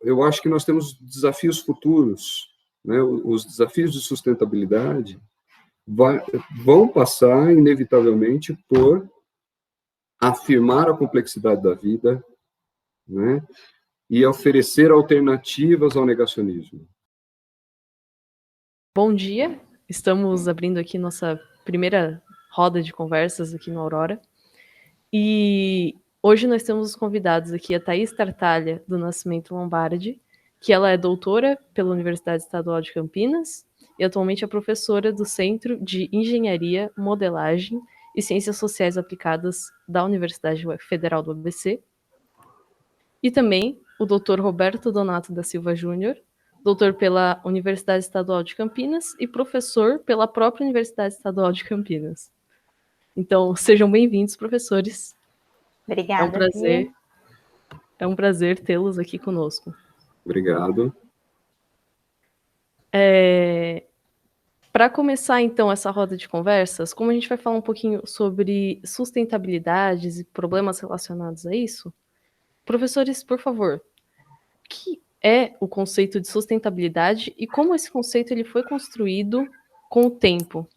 eu acho que nós temos desafios futuros, né? Os desafios de sustentabilidade vão passar, inevitavelmente, por afirmar a complexidade da vida, né? E oferecer alternativas ao negacionismo. Bom dia, estamos abrindo aqui nossa primeira roda de conversas aqui no Aurora. E hoje nós temos os convidados aqui a Thaís Tartaglia, do Nascimento Lombardi, que ela é doutora pela Universidade Estadual de Campinas e atualmente é professora do Centro de Engenharia, Modelagem e Ciências Sociais Aplicadas da Universidade Federal do ABC. E também o Dr. Roberto Donato da Silva Júnior, doutor pela Universidade Estadual de Campinas e professor pela própria Universidade Estadual de Campinas. Então, sejam bem-vindos, professores. Obrigada. É um prazer tê-los aqui conosco. Obrigado. Para começar, então, essa roda de conversas, como a gente vai falar um pouquinho sobre sustentabilidades e problemas relacionados a isso, professores, por favor, o que é o conceito de sustentabilidade e como esse conceito ele foi construído com o tempo?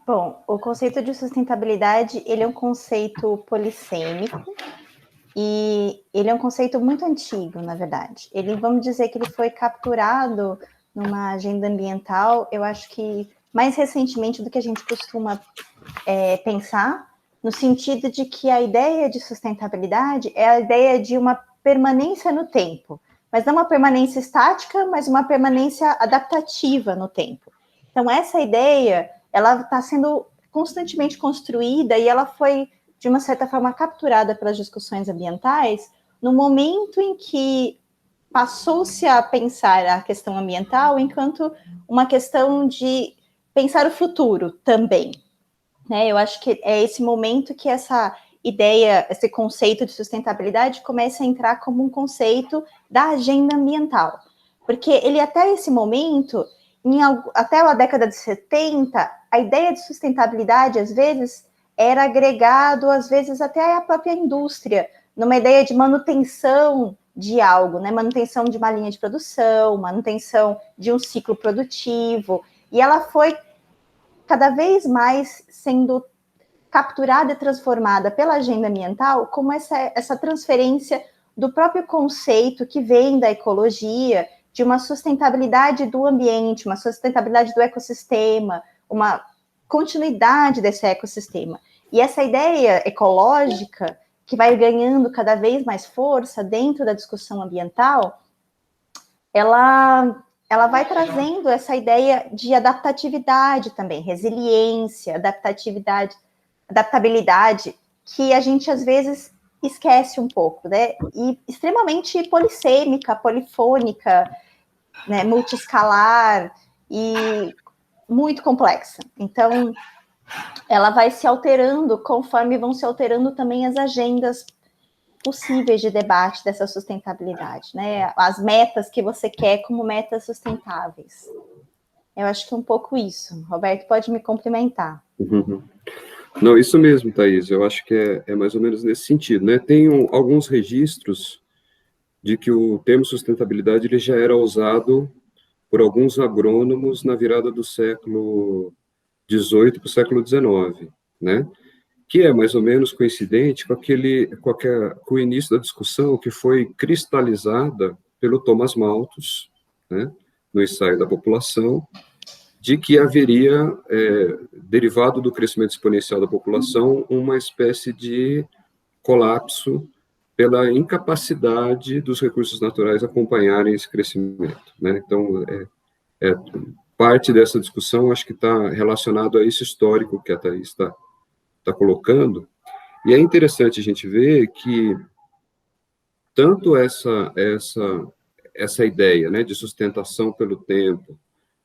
Bom, o conceito de sustentabilidade, ele é um conceito polissêmico e ele é um conceito muito antigo, na verdade. Vamos dizer que ele foi capturado numa agenda ambiental, eu acho que mais recentemente do que a gente costuma pensar, no sentido de que a ideia de sustentabilidade é a ideia de uma permanência no tempo, mas não uma permanência estática, mas uma permanência adaptativa no tempo. Então, essa ideia, ela está sendo constantemente construída e ela foi, de uma certa forma, capturada pelas discussões ambientais no momento em que passou-se a pensar a questão ambiental enquanto uma questão de pensar o futuro também. Né? Eu acho que é esse momento que essa ideia, esse conceito de sustentabilidade começa a entrar como um conceito da agenda ambiental. Porque ele, até esse momento, até a década de 70, a ideia de sustentabilidade, às vezes, era agregado, às vezes, até à própria indústria, numa ideia de manutenção de algo, né? Manutenção de uma linha de produção, manutenção de um ciclo produtivo, e ela foi cada vez mais sendo capturada e transformada pela agenda ambiental como essa transferência do próprio conceito que vem da ecologia, de uma sustentabilidade do ambiente, uma sustentabilidade do ecossistema, uma continuidade desse ecossistema. E essa ideia ecológica, que vai ganhando cada vez mais força dentro da discussão ambiental, ela vai trazendo essa ideia de adaptatividade também, resiliência, adaptabilidade, que a gente às vezes esquece um pouco, né? E extremamente polissêmica, polifônica, né? Multiescalar e muito complexa. Então, ela vai se alterando conforme vão se alterando também as agendas possíveis de debate dessa sustentabilidade, né? As metas que você quer como metas sustentáveis. Eu acho que é um pouco isso. Roberto, pode me complementar. Uhum. Não, isso mesmo, Thaís. Eu acho que é mais ou menos nesse sentido, né? Tem alguns registros de que o termo sustentabilidade ele já era usado por alguns agrônomos na virada do século XVIII para o século XIX, né? Que é mais ou menos coincidente com o início da discussão que foi cristalizada pelo Thomas Malthus, né, no Ensaio da População, de que haveria, derivado do crescimento exponencial da população, uma espécie de colapso pela incapacidade dos recursos naturais acompanharem esse crescimento, né? Então, parte dessa discussão acho que está relacionado a esse histórico que a Thaís está colocando, e é interessante a gente ver que tanto essa ideia, né, de sustentação pelo tempo,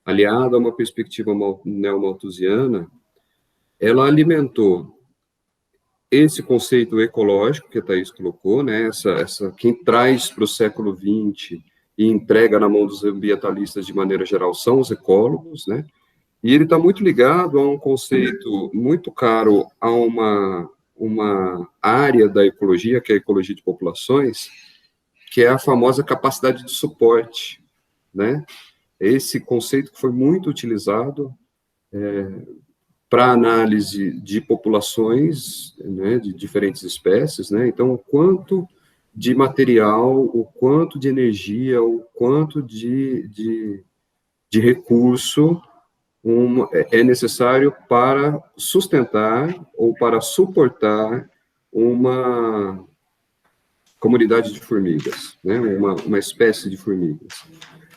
aliada a uma perspectiva neomalthusiana, ela alimentou esse conceito ecológico que a Thaís colocou, né, quem traz para o século XX e entrega na mão dos ambientalistas de maneira geral são os ecólogos, né, e ele está muito ligado a um conceito muito caro a uma área da ecologia, que é a ecologia de populações, que é a famosa capacidade de suporte, né? Esse conceito que foi muito utilizado para análise de populações, né, de diferentes espécies, né? Então, o quanto de material, o quanto de energia, o quanto de recurso é necessário para sustentar ou para suportar uma comunidade de formigas, né? Uma espécie de formigas.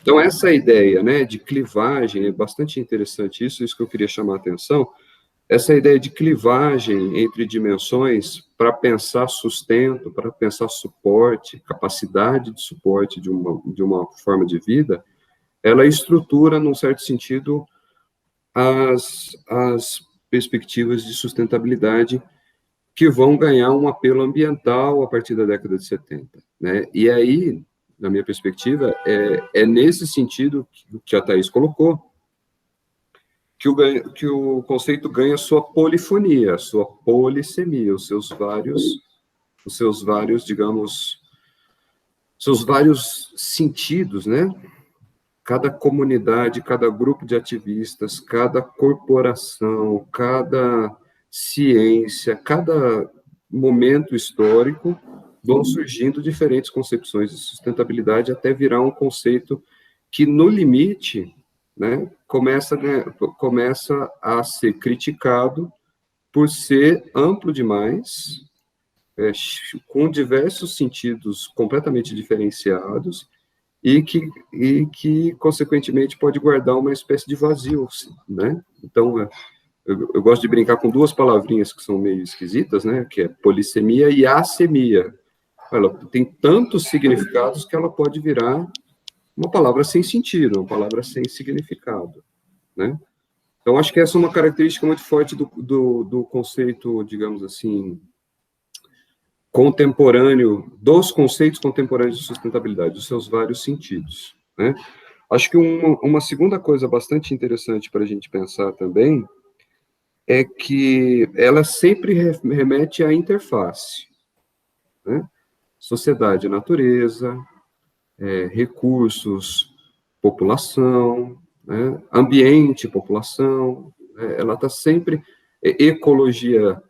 Então, essa ideia, né, de clivagem, é bastante interessante isso que eu queria chamar a atenção, essa ideia de clivagem entre dimensões para pensar sustento, para pensar suporte, capacidade de suporte de uma forma de vida, ela estrutura, num certo sentido, as perspectivas de sustentabilidade que vão ganhar um apelo ambiental a partir da década de 70, né? E aí, na minha perspectiva, é nesse sentido que a Thaís colocou, que o conceito ganha sua polifonia, sua polissemia, os seus vários, digamos, seus vários sentidos, né? Cada comunidade, cada grupo de ativistas, cada corporação, cada ciência, cada momento histórico, vão surgindo diferentes concepções de sustentabilidade até virar um conceito que, no limite, né, começa a ser criticado por ser amplo demais, com diversos sentidos completamente diferenciados, e que, consequentemente, pode guardar uma espécie de vazio, né? Então, eu gosto de brincar com duas palavrinhas que são meio esquisitas, né? Que é polissemia e assemia. Ela tem tantos significados que ela pode virar uma palavra sem sentido, uma palavra sem significado, né? Então, acho que essa é uma característica muito forte do conceito, digamos assim, contemporâneo, dos conceitos contemporâneos de sustentabilidade, dos seus vários sentidos, né? Acho que uma segunda coisa bastante interessante para a gente pensar também é que ela sempre remete à interface, né? Sociedade e natureza, recursos, população, né? Ambiente, população, ela está sempre, ecologia,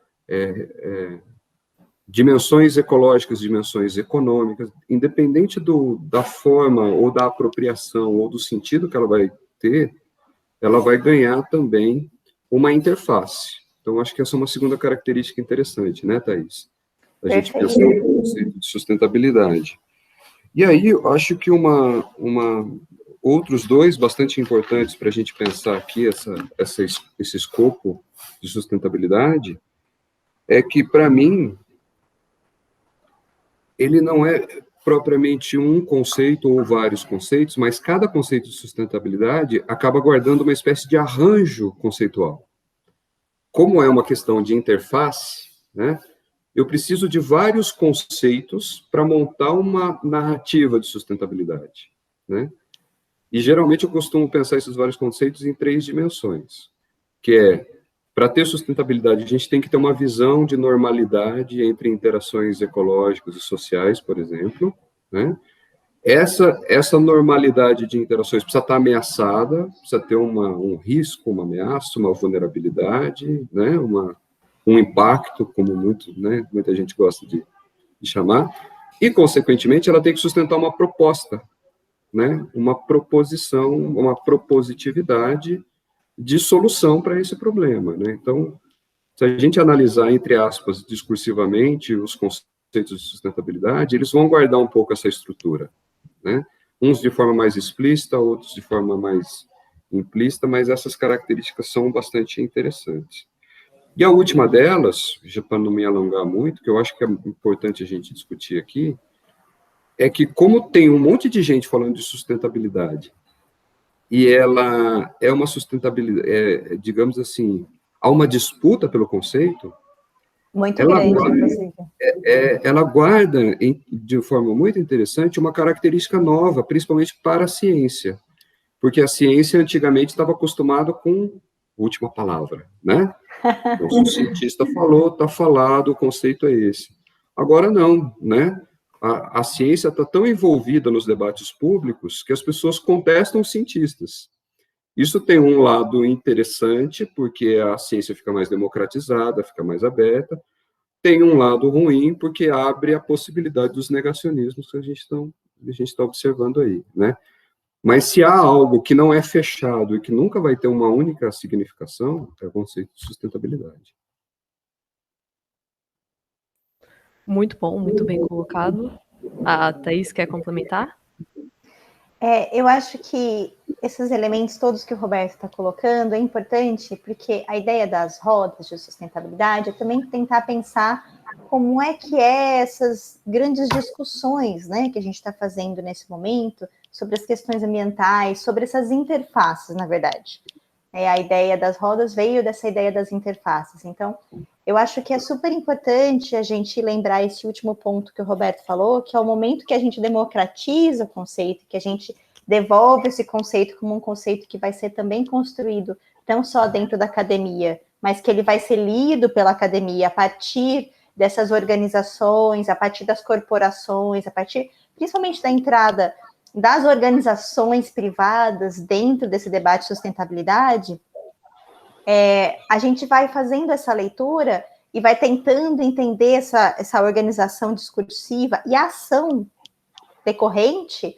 dimensões ecológicas, dimensões econômicas, independente da forma ou da apropriação ou do sentido que ela vai ter, ela vai ganhar também uma interface. Então, acho que essa é uma segunda característica interessante, né, Thaís? A gente pensar no conceito de sustentabilidade. E aí, eu acho que outros dois bastante importantes para a gente pensar aqui esse escopo de sustentabilidade é que, para mim, ele não é propriamente um conceito ou vários conceitos, mas cada conceito de sustentabilidade acaba guardando uma espécie de arranjo conceitual. Como é uma questão de interface, né, eu preciso de vários conceitos para montar uma narrativa de sustentabilidade, né? E, geralmente, eu costumo pensar esses vários conceitos em 3 dimensões, que é, para ter sustentabilidade, a gente tem que ter uma visão de normalidade entre interações ecológicas e sociais, por exemplo, né? Essa normalidade de interações precisa estar ameaçada, precisa ter um risco, uma ameaça, uma vulnerabilidade, né? Um impacto, como muita gente gosta de chamar, e, consequentemente, ela tem que sustentar uma proposta, né? Uma proposição, uma propositividade de solução para esse problema, né? Então, se a gente analisar, entre aspas, discursivamente, os conceitos de sustentabilidade, eles vão guardar um pouco essa estrutura, né? Uns de forma mais explícita, outros de forma mais implícita, mas essas características são bastante interessantes. E a última delas, já para não me alongar muito, que eu acho que é importante a gente discutir aqui, é que, como tem um monte de gente falando de sustentabilidade, e ela é uma sustentabilidade, digamos assim, há uma disputa pelo conceito, muito grande, inclusive. Ela guarda, de forma muito interessante, uma característica nova, principalmente para a ciência, porque a ciência antigamente estava acostumada com última palavra, né? Então, se o cientista falou, está falado, o conceito é esse. Agora não, né? A ciência está tão envolvida nos debates públicos que as pessoas contestam os cientistas. Isso tem um lado interessante, porque a ciência fica mais democratizada, fica mais aberta. Tem um lado ruim, porque abre a possibilidade dos negacionismos que a gente está observando aí, né? Mas se há algo que não é fechado e que nunca vai ter uma única significação, é o conceito de sustentabilidade. Muito bom, muito bem colocado. A Thaís quer complementar? Eu acho que esses elementos todos que o Roberto está colocando é importante, porque a ideia das rodas de sustentabilidade é também tentar pensar como é que essas grandes discussões, né, que a gente está fazendo nesse momento, sobre as questões ambientais, sobre essas interfaces, na verdade. A ideia das rodas veio dessa ideia das interfaces. Então, eu acho que é super importante a gente lembrar esse último ponto que o Roberto falou, que é o momento que a gente democratiza o conceito, que a gente devolve esse conceito como um conceito que vai ser também construído não só dentro da academia, mas que ele vai ser lido pela academia a partir dessas organizações, a partir das corporações, a partir principalmente da entrada das organizações privadas dentro desse debate de sustentabilidade. A gente vai fazendo essa leitura e vai tentando entender essa organização discursiva e a ação decorrente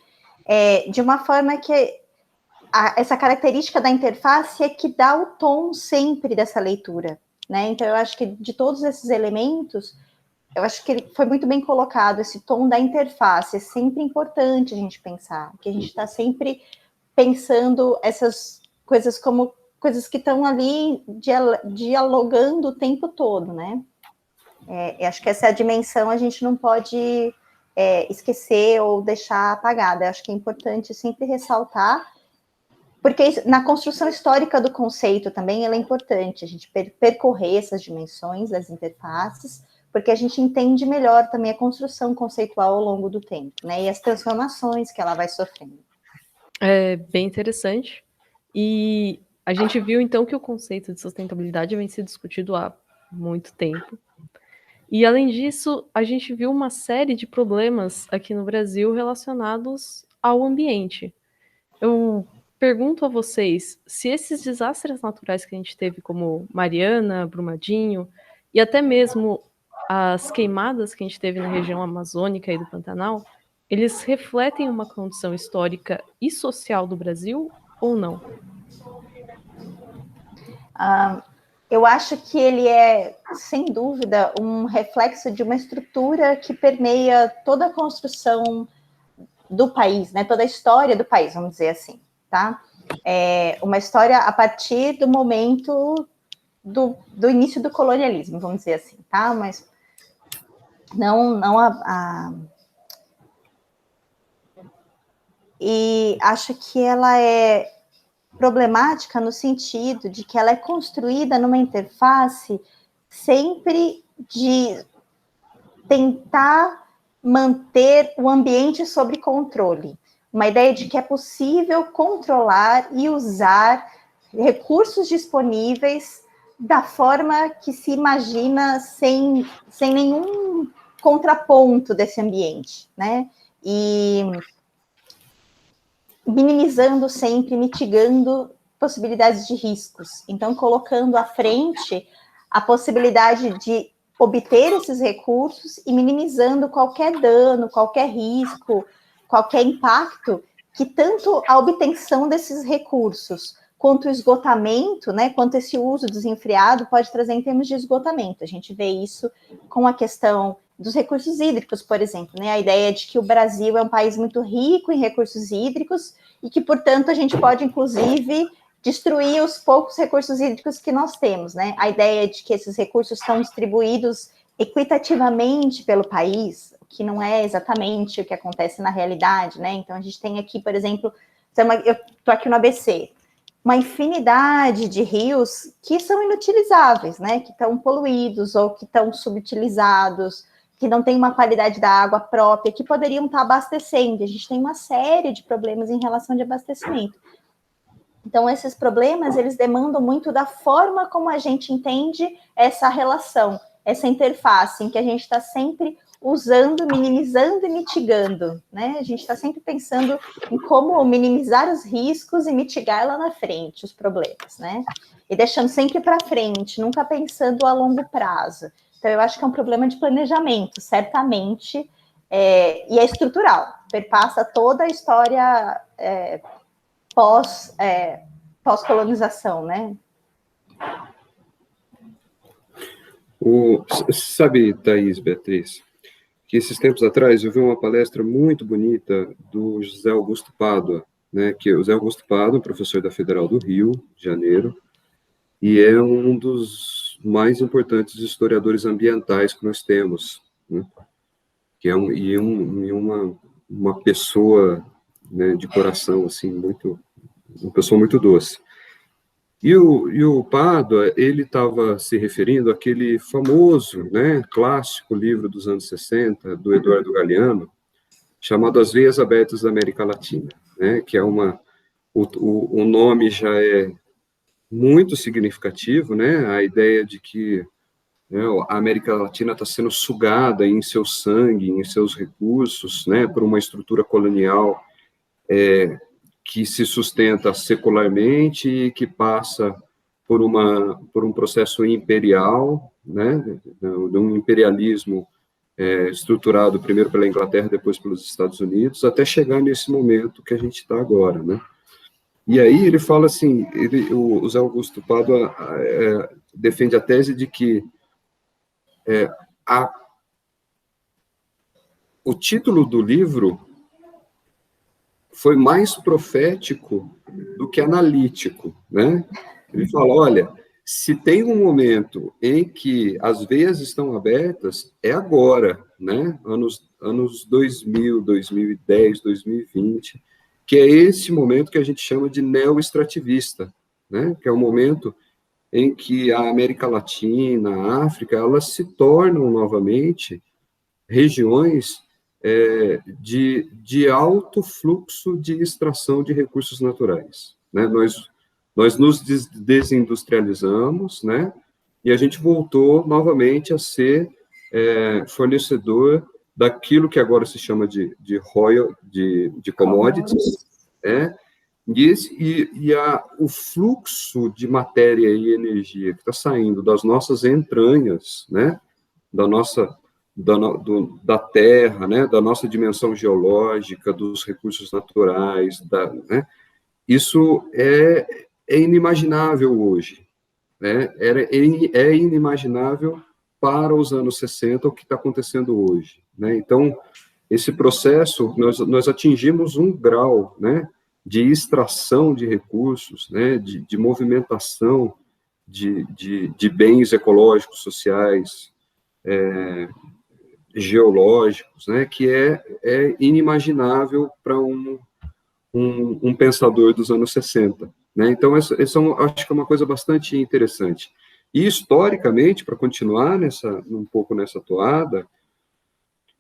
de uma forma que essa característica da interface é que dá o tom sempre dessa leitura, né? Então, eu acho que de todos esses elementos, eu acho que ele foi muito bem colocado, esse tom da interface, é sempre importante a gente pensar, que a gente está sempre pensando essas coisas como coisas que estão ali dialogando o tempo todo, né? Eu acho que essa dimensão a gente não pode esquecer ou deixar apagada. Eu acho que é importante sempre ressaltar, porque na construção histórica do conceito também ela é importante, a gente percorrer essas dimensões das interfaces, porque a gente entende melhor também a construção conceitual ao longo do tempo, né? E as transformações que ela vai sofrendo. É bem interessante. E a gente viu, então, que o conceito de sustentabilidade vem sendo discutido há muito tempo. E, além disso, a gente viu uma série de problemas aqui no Brasil relacionados ao ambiente. Eu pergunto a vocês se esses desastres naturais que a gente teve, como Mariana, Brumadinho, e até mesmo as queimadas que a gente teve na região amazônica e do Pantanal, eles refletem uma condição histórica e social do Brasil ou não? Eu acho que ele é, sem dúvida, um reflexo de uma estrutura que permeia toda a construção do país, né? Toda a história do país, vamos dizer assim, tá? Uma história a partir do momento do início do colonialismo, vamos dizer assim, tá? Mas não E acho que ela é problemática no sentido de que ela é construída numa interface sempre de tentar manter o ambiente sob controle. Uma ideia de que é possível controlar e usar recursos disponíveis da forma que se imagina sem nenhum contraponto desse ambiente, né? E minimizando sempre, mitigando possibilidades de riscos. Então, colocando à frente a possibilidade de obter esses recursos e minimizando qualquer dano, qualquer risco, qualquer impacto que tanto a obtenção desses recursos quanto o esgotamento, né, quanto esse uso desenfreado pode trazer em termos de esgotamento. A gente vê isso com a questão dos recursos hídricos, por exemplo, né? A ideia de que o Brasil é um país muito rico em recursos hídricos e que, portanto, a gente pode, inclusive, destruir os poucos recursos hídricos que nós temos, né? A ideia de que esses recursos estão distribuídos equitativamente pelo país, o que não é exatamente o que acontece na realidade, né? Então, a gente tem aqui, por exemplo, eu estou aqui no ABC, uma infinidade de rios que são inutilizáveis, né? Que estão poluídos ou que estão subutilizados, que não tem uma qualidade da água própria, que poderiam estar abastecendo. A gente tem uma série de problemas em relação de abastecimento. Então, esses problemas, eles demandam muito da forma como a gente entende essa relação, essa interface, em que a gente está sempre usando, minimizando e mitigando, né? A gente está sempre pensando em como minimizar os riscos e mitigar lá na frente os problemas, né? E deixando sempre para frente, nunca pensando a longo prazo. Então, eu acho que é um problema de planejamento, certamente, e é estrutural, perpassa toda a história pós-colonização, né? Sabe, Thaís, Beatriz, que esses tempos atrás eu vi uma palestra muito bonita do José Augusto Pádua, né, que o José Augusto Pádua, professor da Federal do Rio de Janeiro, e é um dos mais importantes historiadores ambientais que nós temos, né, que é uma pessoa, né, de coração, assim, uma pessoa muito doce. E o Pádua, ele estava se referindo àquele famoso, né, clássico livro dos anos 60, do Eduardo Galeano, chamado As Veias Abertas da América Latina, né, que é o nome já é muito significativo, né, a ideia de que, né, a América Latina está sendo sugada em seu sangue, em seus recursos, né, por uma estrutura colonial que se sustenta secularmente e que passa por um processo imperial, né, de um imperialismo estruturado primeiro pela Inglaterra, depois pelos Estados Unidos, até chegar nesse momento que a gente está agora, né? E aí ele fala assim, o Zé Augusto Pádua defende a tese de que o título do livro foi mais profético do que analítico, né? Ele fala, olha, se tem um momento em que as veias estão abertas, é agora, né? Anos 2000, 2010, 2020, que é esse momento que a gente chama de neo-extrativista, né? Que é o momento em que a América Latina, a África, elas se tornam novamente regiões de alto fluxo de extração de recursos naturais, né? Nós nos desindustrializamos, né? E a gente voltou novamente a ser fornecedor daquilo que agora se chama de commodities, o fluxo de matéria e energia que está saindo das nossas entranhas, né? Da terra, né, da nossa dimensão geológica, dos recursos naturais, né, isso é inimaginável hoje, né, é inimaginável para os anos 60 o que está acontecendo hoje, né, então, esse processo, nós atingimos um grau, né, de extração de recursos, né, de movimentação de bens ecológicos, sociais, geológicos, né, que é inimaginável para um pensador dos anos 60. Né? Então, essa acho que é uma coisa bastante interessante. E, historicamente, para continuar um pouco nessa toada,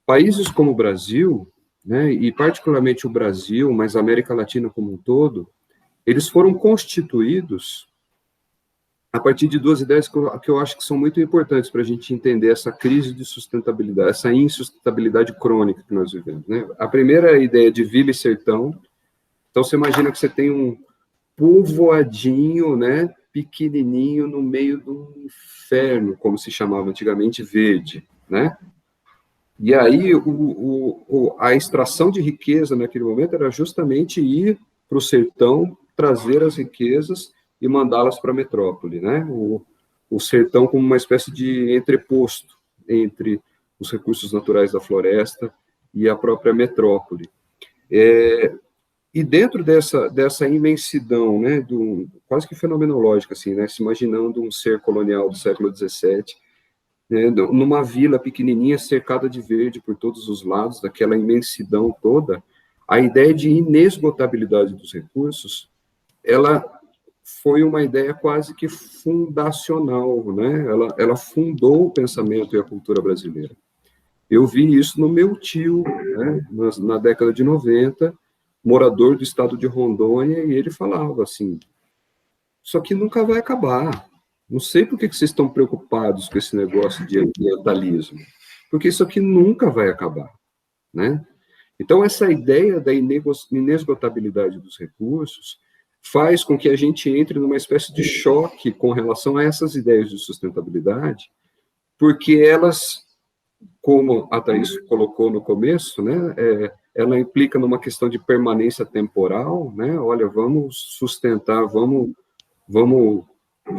países como o Brasil, né, e particularmente o Brasil, mas a América Latina como um todo, eles foram constituídos a partir de duas ideias que eu acho que são muito importantes para a gente entender essa crise de sustentabilidade, essa insustentabilidade crônica que nós vivemos. Né? A primeira é a ideia de vila e sertão. Então, você imagina que você tem um povoadinho, né, pequenininho, no meio do inferno, como se chamava antigamente, verde. Né? E aí, a extração de riqueza naquele momento era justamente ir para o sertão, trazer as riquezas e mandá-las para a metrópole, né? O sertão como uma espécie de entreposto entre os recursos naturais da floresta e a própria metrópole. E dentro dessa imensidão, né, quase que fenomenológica, assim, né, se imaginando um ser colonial do século XVII, né, numa vila pequenininha cercada de verde por todos os lados, daquela imensidão toda, a ideia de inesgotabilidade dos recursos, ela foi uma ideia quase que fundacional, né? Ela fundou o pensamento e a cultura brasileira. Eu vi isso no meu tio, né? Na década de 90, morador do estado de Rondônia, e ele falava assim, isso aqui nunca vai acabar. Não sei por que vocês estão preocupados com esse negócio de ambientalismo, porque isso aqui nunca vai acabar, né? Então, essa ideia da inesgotabilidade dos recursos faz com que a gente entre numa espécie de choque com relação a essas ideias de sustentabilidade, porque elas, como a Thaís colocou no começo, né, ela implica numa questão de permanência temporal, né? Olha, vamos sustentar, vamos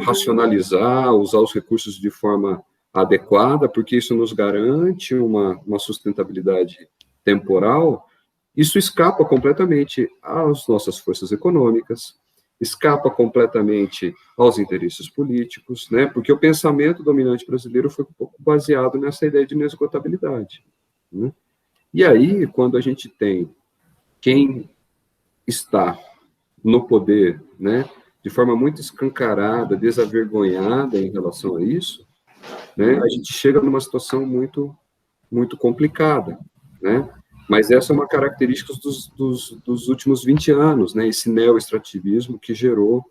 racionalizar, usar os recursos de forma adequada, porque isso nos garante uma sustentabilidade temporal. Isso escapa completamente às nossas forças econômicas, escapa completamente aos interesses políticos, né? Porque o pensamento dominante brasileiro foi um pouco baseado nessa ideia de inesgotabilidade, né? E aí, quando a gente tem quem está no poder, né, de forma muito escancarada, desavergonhada em relação a isso, né, a gente chega numa situação muito, muito complicada, né? Mas essa é uma característica dos últimos 20 anos, né? Esse neo-extrativismo que gerou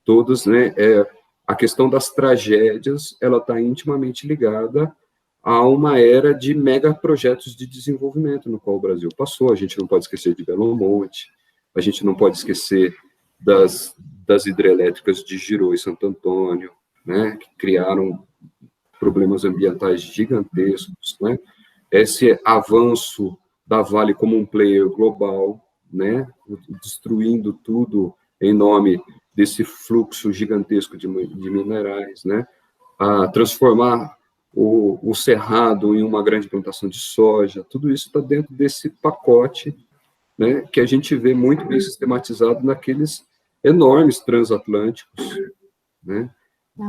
todos, né? A questão das tragédias, ela está intimamente ligada a uma era de megaprojetos de desenvolvimento no qual o Brasil passou. A gente não pode esquecer de Belo Monte, a gente não pode esquecer das hidrelétricas de Girô e Santo Antônio, né? Que criaram problemas ambientais gigantescos, né? Esse avanço da Vale como um player global, né, destruindo tudo em nome desse fluxo gigantesco de minerais, né, a transformar o Cerrado em uma grande plantação de soja, tudo isso está dentro desse pacote, né, que a gente vê muito bem sistematizado naqueles enormes transatlânticos, né,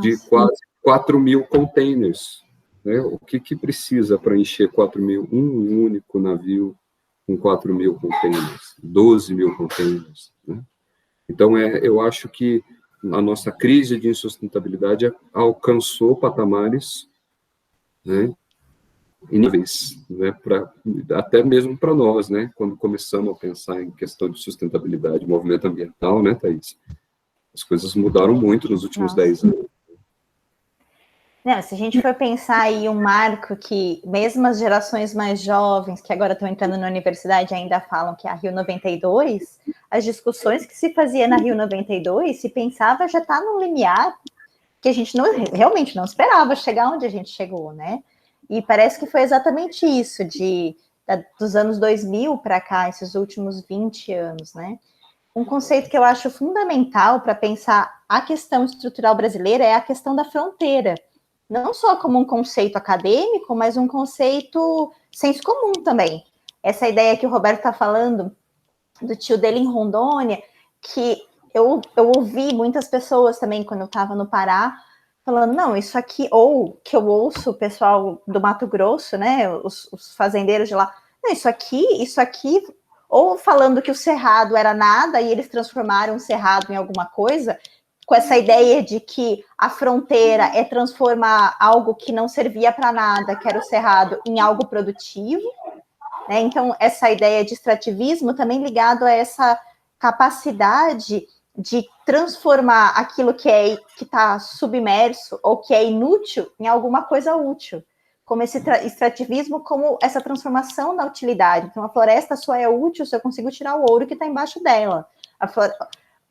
de quase 4.000 containers, né? O que precisa para encher 4.000, um único navio com 4.000 containers, 12.000 containers, né? Então, eu acho que a nossa crise de insustentabilidade alcançou patamares, né, iníveis, né, até mesmo para nós, né, quando começamos a pensar em questão de sustentabilidade, movimento ambiental, né, Thaís? As coisas mudaram muito nos últimos 10 anos. Não, se a gente for pensar aí um marco que mesmo as gerações mais jovens, que agora estão entrando na universidade, ainda falam que é a Rio 92, as discussões que se fazia na Rio 92, se pensava já está no limiar, que a gente realmente não esperava chegar onde a gente chegou, né? E parece que foi exatamente isso, dos anos 2000 para cá, esses últimos 20 anos, né? Um conceito que eu acho fundamental para pensar a questão estrutural brasileira é a questão da fronteira. Não só como um conceito acadêmico, mas um conceito senso comum também. Essa ideia que o Roberto está falando, do tio dele em Rondônia, que eu ouvi muitas pessoas também, quando eu estava no Pará, falando, não, isso aqui, ou que eu ouço o pessoal do Mato Grosso, né, os fazendeiros de lá, não, isso aqui, ou falando que o Cerrado era nada e eles transformaram o Cerrado em alguma coisa, com essa ideia de que a fronteira é transformar algo que não servia para nada, que era o Cerrado, em algo produtivo, né? Então, essa ideia de extrativismo também ligado a essa capacidade de transformar aquilo que está submerso ou que é inútil em alguma coisa útil, como esse extrativismo, como essa transformação da utilidade. Então, a floresta só é útil se eu consigo tirar o ouro que está embaixo dela.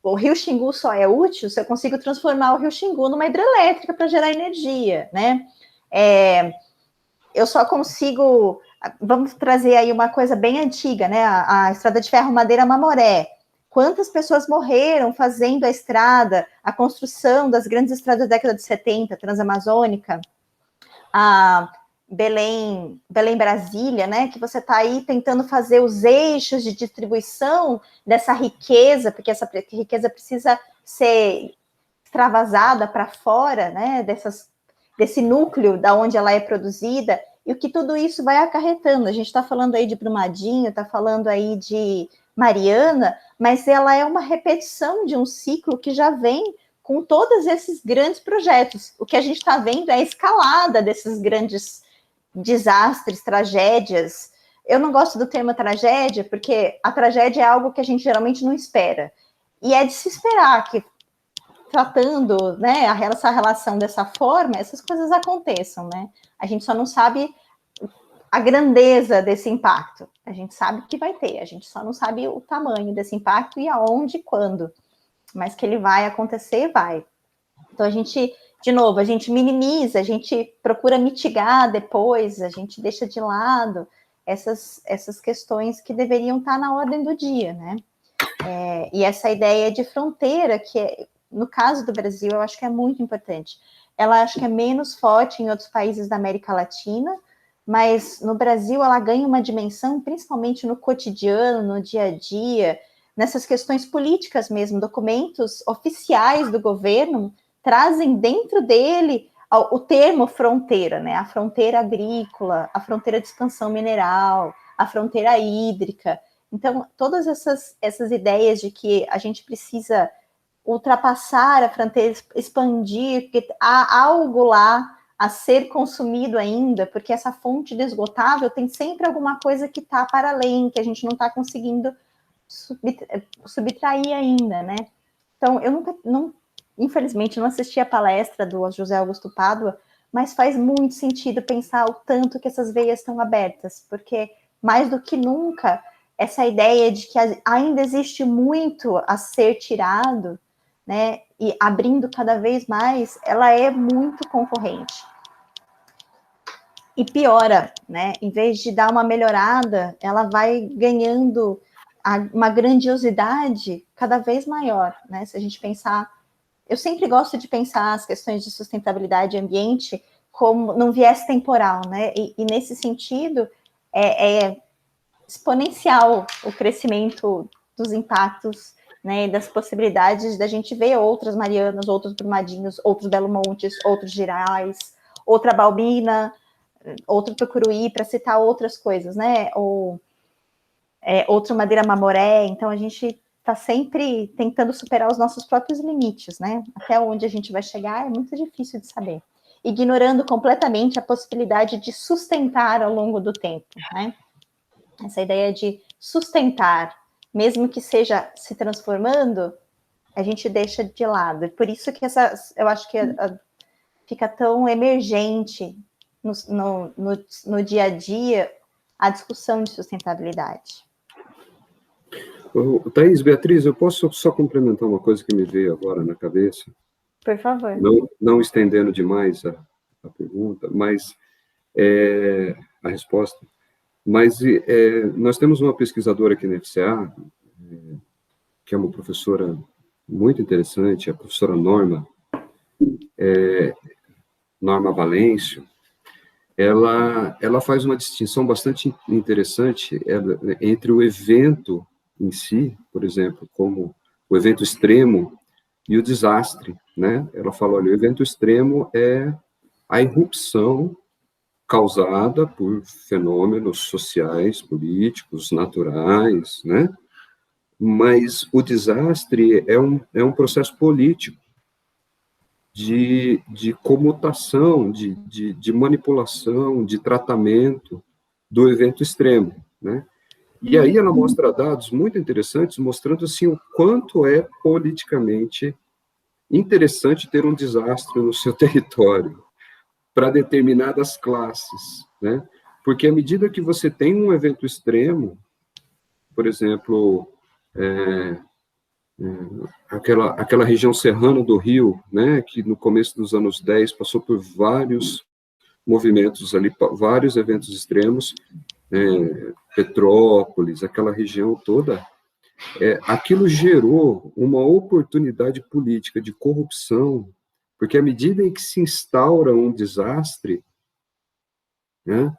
O Rio Xingu só é útil se eu consigo transformar o Rio Xingu numa hidrelétrica para gerar energia, né? Eu só consigo... Vamos trazer aí uma coisa bem antiga, né? A Estrada de Ferro Madeira Mamoré. Quantas pessoas morreram fazendo a estrada, a construção das grandes estradas da década de 70, Transamazônica, a Belém, Brasília, né? Que você está aí tentando fazer os eixos de distribuição dessa riqueza, porque essa riqueza precisa ser extravasada para fora, né? Desse núcleo da onde ela é produzida, e o que tudo isso vai acarretando. A gente está falando aí de Brumadinho, está falando aí de Mariana, mas ela é uma repetição de um ciclo que já vem com todos esses grandes projetos. O que a gente está vendo é a escalada desses grandes desastres, tragédias. Eu não gosto do termo tragédia, porque a tragédia é algo que a gente geralmente não espera. E é de se esperar que tratando, né, essa relação dessa forma, essas coisas aconteçam, né? A gente só não sabe a grandeza desse impacto. A gente sabe que vai ter, a gente só não sabe o tamanho desse impacto e aonde e quando. Mas que ele vai acontecer, vai. Então, a gente, de novo, a gente minimiza, a gente procura mitigar depois, a gente deixa de lado essas questões que deveriam estar na ordem do dia, né? E essa ideia de fronteira, que no caso do Brasil, eu acho que é muito importante. Ela acho que é menos forte em outros países da América Latina, mas no Brasil ela ganha uma dimensão, principalmente no cotidiano, no dia a dia, nessas questões políticas mesmo. Documentos oficiais do governo trazem dentro dele o termo fronteira, né? A fronteira agrícola, a fronteira de expansão mineral, a fronteira hídrica. Então, todas essas ideias de que a gente precisa ultrapassar a fronteira, expandir, porque há algo lá a ser consumido ainda, porque essa fonte inesgotável tem sempre alguma coisa que está para além, que a gente não está conseguindo subtrair ainda, né? Então, eu infelizmente, não assisti a palestra do José Augusto Pádua, mas faz muito sentido pensar o tanto que essas veias estão abertas, porque, mais do que nunca, essa ideia de que ainda existe muito a ser tirado, né, e abrindo cada vez mais, ela é muito concorrente. E piora, né? Em vez de dar uma melhorada, ela vai ganhando uma grandiosidade cada vez maior, né? Se a gente pensar... Eu sempre gosto de pensar as questões de sustentabilidade e ambiente como num viés temporal, né? E nesse sentido, é exponencial o crescimento dos impactos, né, das possibilidades da gente ver outras Marianas, outros Brumadinhos, outros Belo Montes, outros Girais, outra Balbina, outro Tucuruí, para citar outras coisas, né? Ou outro Madeira Mamoré. Então, a gente está sempre tentando superar os nossos próprios limites, né? Até onde a gente vai chegar é muito difícil de saber. Ignorando completamente a possibilidade de sustentar ao longo do tempo, né? Essa ideia de sustentar, mesmo que seja se transformando, a gente deixa de lado. E por isso que eu acho que fica tão emergente no dia a dia a discussão de sustentabilidade. Thaís, Beatriz, eu posso só complementar uma coisa que me veio agora na cabeça? Por favor. Não estendendo demais a pergunta, mas a resposta. Mas nós temos uma pesquisadora aqui na FCA, que é uma professora muito interessante, a professora Norma Valêncio. Ela faz uma distinção bastante interessante entre o evento em si, por exemplo, como o evento extremo e o desastre, né? Ela fala, olha, o evento extremo é a irrupção causada por fenômenos sociais, políticos, naturais, né? Mas o desastre é um processo político de comutação, de manipulação, de tratamento do evento extremo, né? E aí ela mostra dados muito interessantes, mostrando, assim, o quanto é politicamente interessante ter um desastre no seu território, para determinadas classes, né? Porque à medida que você tem um evento extremo, por exemplo, aquela região serrana do Rio, né, que no começo dos anos 10 passou por vários movimentos ali, vários eventos extremos, Petrópolis, aquela região toda, aquilo gerou uma oportunidade política de corrupção, porque à medida em que se instaura um desastre, né,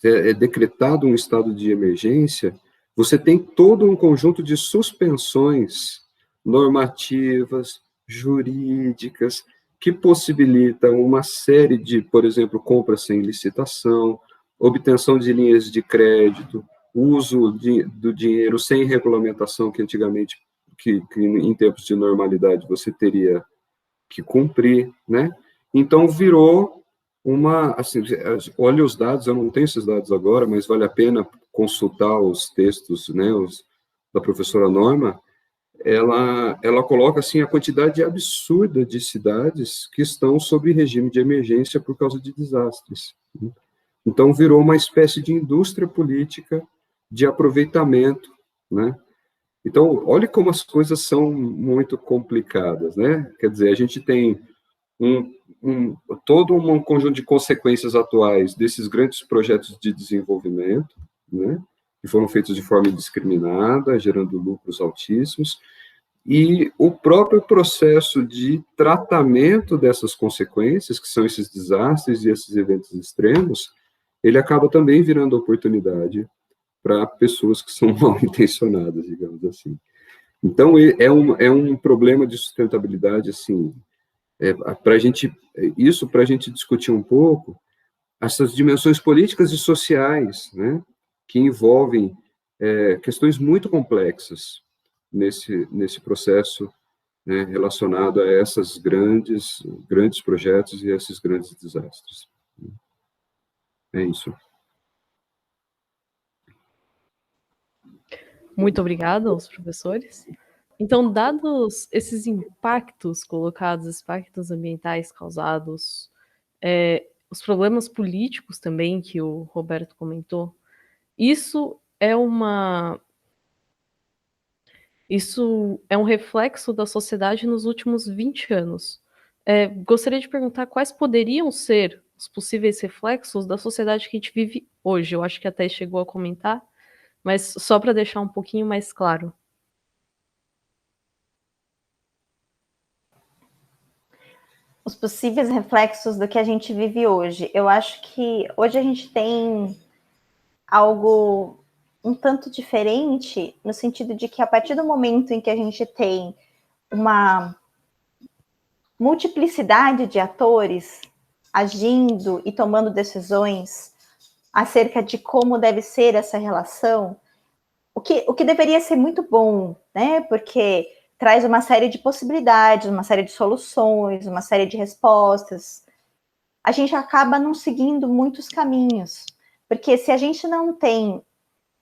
é decretado um estado de emergência, você tem todo um conjunto de suspensões normativas, jurídicas, que possibilitam uma série de, por exemplo, compras sem licitação, obtenção de linhas de crédito, uso do dinheiro sem regulamentação, que antigamente, que em tempos de normalidade, você teria que cumprir, né? Então, virou assim, olha os dados, eu não tenho esses dados agora, mas vale a pena consultar os textos, né, da professora Norma. ela coloca assim a quantidade absurda de cidades que estão sob regime de emergência por causa de desastres. Então virou uma espécie de indústria política de aproveitamento, né? Então, olhe como as coisas são muito complicadas, né? Quer dizer, a gente tem todo um conjunto de consequências atuais desses grandes projetos de desenvolvimento, né? Que foram feitos de forma indiscriminada, gerando lucros altíssimos, e o próprio processo de tratamento dessas consequências, que são esses desastres e esses eventos extremos, ele acaba também virando oportunidade para pessoas que são mal intencionadas, digamos assim. Então, é um problema de sustentabilidade, assim, para a gente discutir um pouco essas dimensões políticas e sociais, né, que envolvem questões muito complexas nesse processo, né, relacionado a esses grandes projetos e a esses grandes desastres. É isso. Muito obrigada aos professores. Então, dados esses impactos colocados, esses impactos ambientais causados, os problemas políticos também que o Roberto comentou, isso é um reflexo da sociedade nos últimos 20 anos. Gostaria de perguntar quais poderiam ser os possíveis reflexos da sociedade que a gente vive hoje. Eu acho que até chegou a comentar, mas só para deixar um pouquinho mais claro. Os possíveis reflexos do que a gente vive hoje. Eu acho que hoje a gente tem algo um tanto diferente, no sentido de que a partir do momento em que a gente tem uma multiplicidade de atores agindo e tomando decisões acerca de como deve ser essa relação, o que deveria ser muito bom, né? Porque traz uma série de possibilidades, uma série de soluções, uma série de respostas. A gente acaba não seguindo muitos caminhos, porque se a gente não tem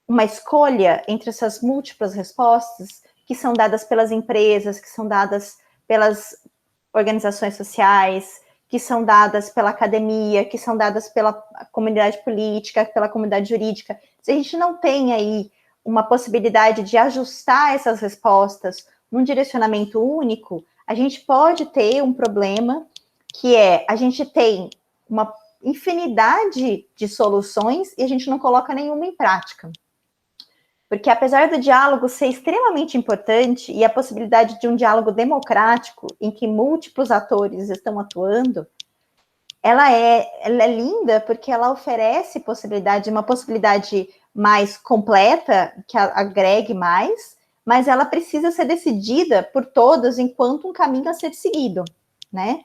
uma escolha entre essas múltiplas respostas que são dadas pelas empresas, que são dadas pelas organizações sociais, que são dadas pela academia, que são dadas pela comunidade política, pela comunidade jurídica, se a gente não tem aí uma possibilidade de ajustar essas respostas num direcionamento único, a gente pode ter um problema que a gente tem uma infinidade de soluções e a gente não coloca nenhuma em prática. Porque apesar do diálogo ser extremamente importante e a possibilidade de um diálogo democrático em que múltiplos atores estão atuando, ela é linda porque ela oferece uma possibilidade mais completa, que agregue mais, mas ela precisa ser decidida por todos enquanto um caminho a ser seguido, né?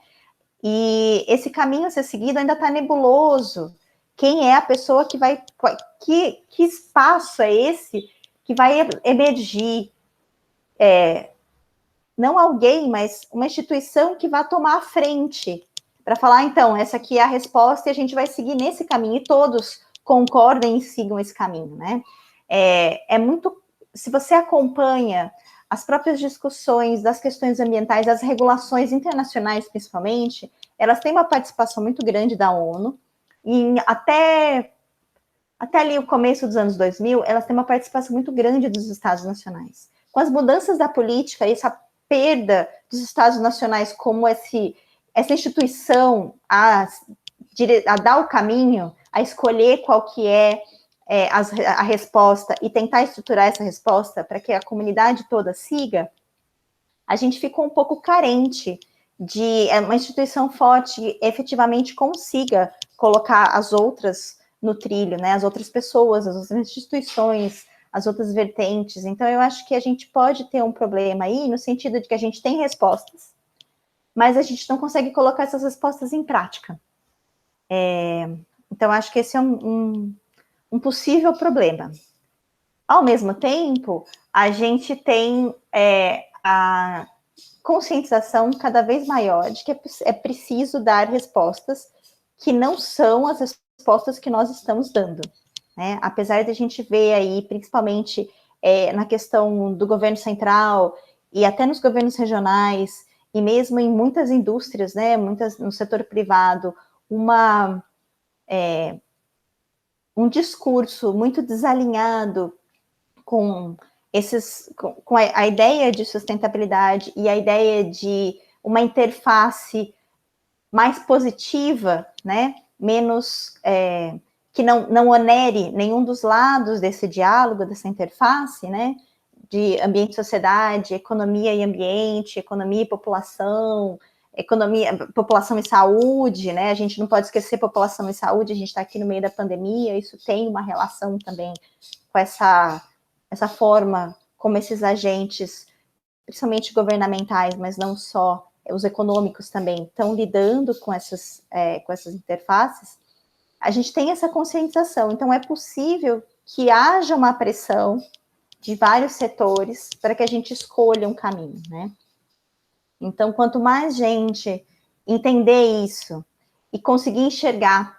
E esse caminho a ser seguido ainda está nebuloso. Quem é a pessoa que vai... Que espaço é esse que vai emergir? Não alguém, mas uma instituição que vai tomar a frente para falar, então, essa aqui é a resposta e a gente vai seguir nesse caminho, e todos concordem e sigam esse caminho, né? Muito... Se você acompanha as próprias discussões das questões ambientais, as regulações internacionais, principalmente, elas têm uma participação muito grande da ONU, e até ali o começo dos anos 2000, elas têm uma participação muito grande dos Estados nacionais. Com as mudanças da política, essa perda dos Estados nacionais como essa instituição a dar o caminho, a escolher qual que a resposta e tentar estruturar essa resposta para que a comunidade toda siga, a gente ficou um pouco carente de uma instituição forte que efetivamente consiga colocar as outras no trilho, né? As outras pessoas, as outras instituições, as outras vertentes. Então, eu acho que a gente pode ter um problema aí, no sentido de que a gente tem respostas, mas a gente não consegue colocar essas respostas em prática. Então, acho que esse é um possível problema. Ao mesmo tempo, a gente tem a conscientização cada vez maior de que é preciso dar respostas que não são as respostas que nós estamos dando, né? Apesar de a gente ver aí, principalmente na questão do governo central e até nos governos regionais, e mesmo em muitas indústrias, né, muitas no setor privado, um discurso muito desalinhado com a ideia de sustentabilidade e a ideia de uma interface mais positiva, né, menos que não onere nenhum dos lados desse diálogo, dessa interface, né, de ambiente e sociedade, economia e ambiente, economia e população, população e saúde, né? A gente não pode esquecer população e saúde, a gente está aqui no meio da pandemia, isso tem uma relação também com essa forma como esses agentes, principalmente governamentais, mas não só, os econômicos também, estão lidando com essas interfaces. A gente tem essa conscientização, então é possível que haja uma pressão de vários setores para que a gente escolha um caminho, né? Então, quanto mais gente entender isso e conseguir enxergar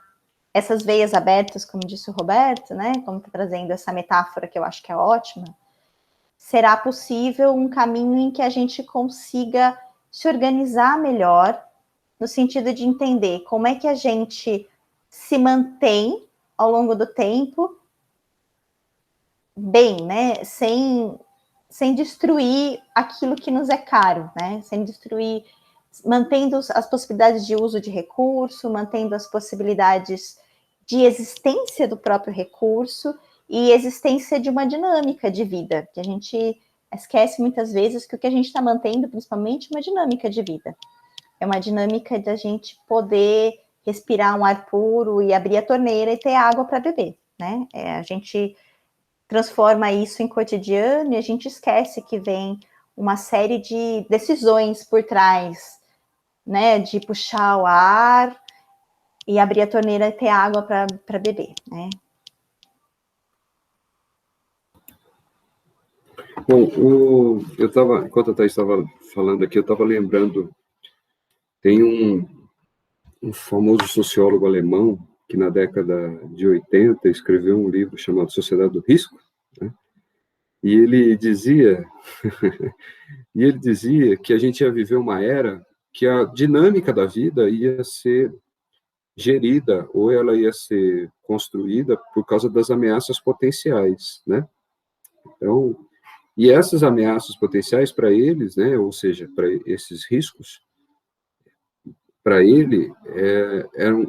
essas veias abertas, como disse o Roberto, né? Como está trazendo essa metáfora que eu acho que é ótima, será possível um caminho em que a gente consiga se organizar melhor, no sentido de entender como é que a gente se mantém ao longo do tempo bem, né? Sem destruir aquilo que nos é caro, né? Sem destruir, mantendo as possibilidades de uso de recurso, mantendo as possibilidades de existência do próprio recurso e existência de uma dinâmica de vida, que a gente esquece muitas vezes que o que a gente está mantendo, principalmente, é uma dinâmica de vida. É uma dinâmica da gente poder respirar um ar puro e abrir a torneira e ter água para beber, né? A gente transforma isso em cotidiano e a gente esquece que vem uma série de decisões por trás, né? De puxar o ar e abrir a torneira e ter água para beber, né? Bom, enquanto a Thaís estava falando aqui, eu estava lembrando, tem um famoso sociólogo alemão que na década de 80 escreveu um livro chamado Sociedade do Risco, né? E ele dizia que a gente ia viver uma era que a dinâmica da vida ia ser gerida ou ela ia ser construída por causa das ameaças potenciais, né? Então, e essas ameaças potenciais para eles, né, ou seja, para esses riscos, para ele,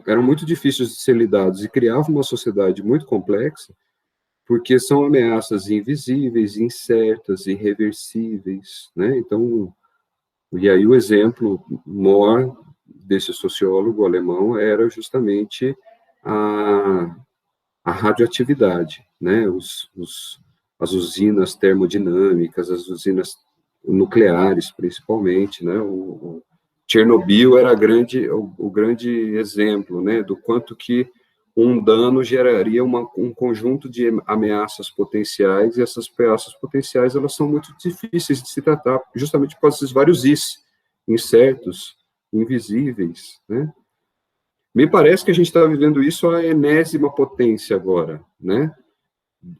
eram muito difíceis de ser lidados e criava uma sociedade muito complexa, porque são ameaças invisíveis, incertas, irreversíveis, né? Então, e aí o exemplo maior desse sociólogo alemão era justamente a radioatividade, né? As usinas termodinâmicas, as usinas nucleares, principalmente, né? O Chernobyl era o grande exemplo, né? Do quanto que um dano geraria um conjunto de ameaças potenciais, e essas ameaças potenciais, elas são muito difíceis de se tratar, justamente por causa desses vários incertos, invisíveis, né? Me parece que a gente está vivendo isso à enésima potência agora, né?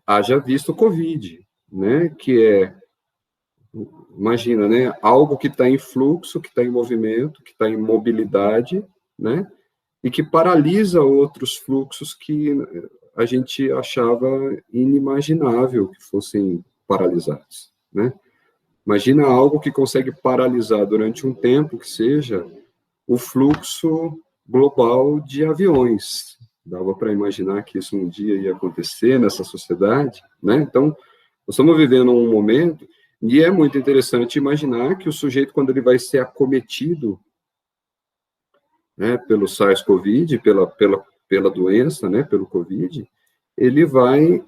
Haja visto o Covid, né? Que imagina, né? Algo que está em fluxo, que está em movimento, que está em mobilidade, né? E que paralisa outros fluxos que a gente achava inimaginável que fossem paralisados, né? Imagina algo que consegue paralisar durante um tempo que seja o fluxo global de aviões. Dava para imaginar que isso um dia ia acontecer nessa sociedade, né? Então, nós estamos vivendo um momento, e é muito interessante imaginar que o sujeito, quando ele vai ser acometido, né, pelo SARS-CoV, pela doença, né, pelo COVID, ele vai